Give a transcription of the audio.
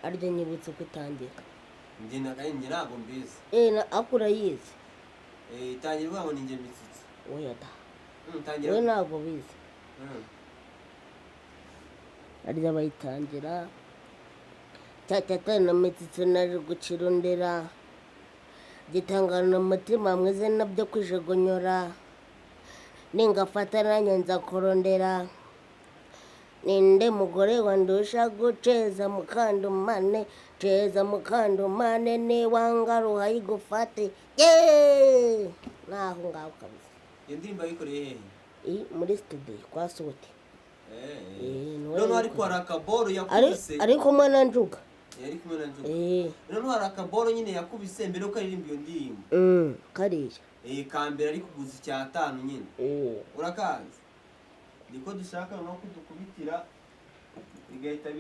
arya nyibutse kutangira njye ntabwo mbizi akura yize itangira uvuga ngo ni njye mitsitsi oya da tangira we ntabwo bize arya bayitangira cyatata na mitsitsi nari gucirondera gitangana umutima mwize nabyo kwijegonyora ningafata nanjye nza kurondera ninde mugore wandusha guceza mukandumane ceza mukandumane niwanga ruhayigufate naho ngaho kabisa iyo ndirimbo yikoreye hehe muri studio kwa Sote none ariko hari akaboro yakubise ari kumwe na Njuga yari kumwe na Njuga none hari akaboro nyine yakubise mbere uko aririmba iyo ndirimbo kariya kambere ari kuguza icya 5 nyine urakazi niko dushaka no kudukubitira igahita